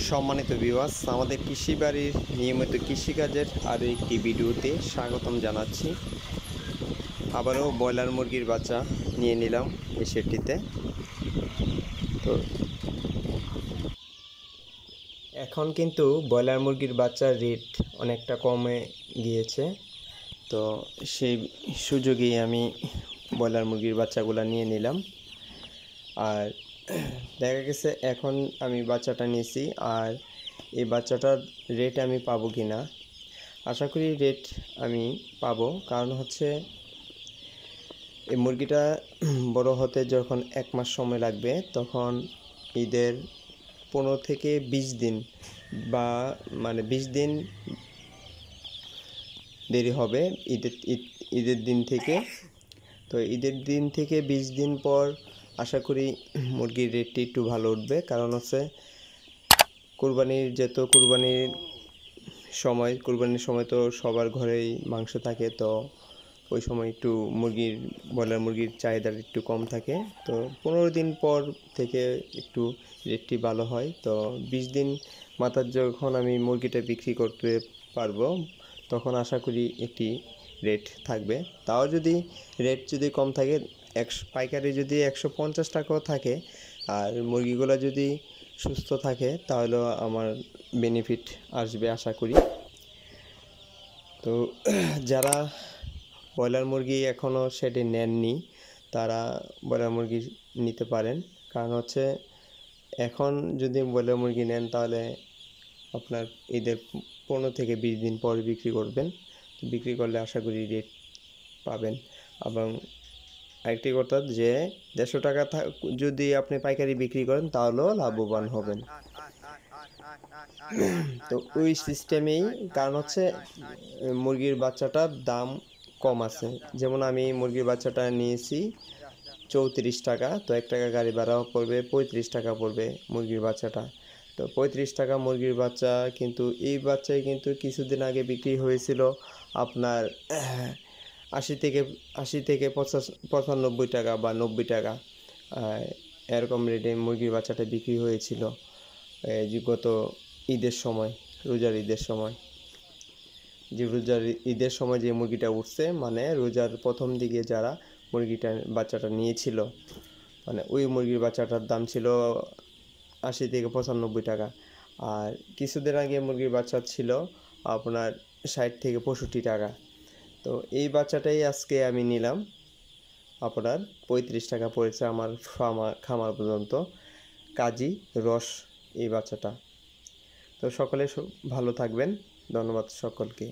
সম্মানিত ভিউয়ার্স, আমাদের কৃষি বাড়ির নিয়মিত কৃষিকাজের আরও একটি ভিডিওতে স্বাগতম জানাচ্ছি। আবারও ব্রয়লার মুরগির বাচ্চা নিয়ে নিলাম এই সেটটিতে। তো এখন কিন্তু ব্রয়লার মুরগির বাচ্চার রেট অনেকটা কমে গিয়েছে। তো সেই সুযোগেই আমি ব্রয়লার মুরগির বাচ্চাগুলো নিয়ে নিলাম। আর দেখা গেছে এখন আমি বাচ্চাটা নিয়েছি, আর এই বাচ্চাটার রেট আমি পাবো কি না, আশা করি রেট আমি পাবো। কারণ হচ্ছে এই মুরগিটা বড় হতে যখন 1 মাস সময় লাগবে, তখন ঈদের 15 থেকে 20 দিন বা 20 দিন দেরি হবে ঈদের দিন থেকে। তো ঈদের দিন থেকে 20 দিন পর আশা করি মুরগির রেটটি একটু ভালো উঠবে। কারণ হচ্ছে কুরবানির সময় তো সবার ঘরেই মাংস থাকে। তো ওই সময় একটু ব্রয়লার মুরগির চাহিদা একটু কম থাকে। তো 15 দিন পর থেকে একটু রেটটি ভালো হয়। তো 20 দিন মাথার যখন আমি মুরগিটা বিক্রি করতে পারবো, তখন আশা করি একটি রেট থাকবে। তাও যদি রেট কম থাকে, পাইকারি যদি 150 টাকাও থাকে, আর মুরগিগুলো যদি সুস্থ থাকে, তাহলে আমার বেনিফিট আসবে আশা করি। তো যারা ব্রয়লার মুরগি এখনও সেটি নেননি, তারা ব্রয়লার মুরগি নিতে পারেন। কারণ হচ্ছে এখন যদি ব্রয়লার মুরগি নেন, তাহলে আপনার ঈদের 15 থেকে 20 দিন পর বিক্রি করবেন। বিক্রি করলে আশা করি রেট পাবেন। এবং আরেকটি কথা, যে 150 টাকা যদি আপনি পাইকারি বিক্রি করেন, তাহলেও লাভবান হবেন। তো ওই সিস্টেমেই, কারণ হচ্ছে মুরগির বাচ্চাটার দাম কম আছে। যেমন আমি মুরগির বাচ্চাটা নিয়েছি 34 টাকা। তো 1 টাকা গাড়ি ভাড়াও পড়বে, 35 টাকা পড়বে মুরগির বাচ্চাটা। তো 35 টাকা মুরগির বাচ্চা, কিন্তু এই বাচ্চাই কিন্তু কিছুদিন আগে বিক্রি হয়েছিল আপনার 80 থেকে 95 টাকা বা 90 টাকা, এরকম রেটে মুরগির বাচ্চাটা বিক্রি হয়েছিল গত ঈদের সময়, রোজার ঈদের সময়। রোজার ঈদের সময় যে মুরগিটা উঠছে, রোজার প্রথম দিকে যারা বাচ্চাটা নিয়েছিল, ওই মুরগির বাচ্চাটার দাম ছিল 80 থেকে 95 টাকা। আর কিছুদিন আগে মুরগির বাচ্চা ছিল আপনার 60 থেকে 65 টাকা। তো এই বাচ্চাটাই আজকে আমি নিলাম, আপনার 35 টাকা পড়েছে আমার খামার পর্যন্ত। কাজী রস এই বাচ্চাটা। তো সকলে ভালো থাকবেন। ধন্যবাদ সকলকে।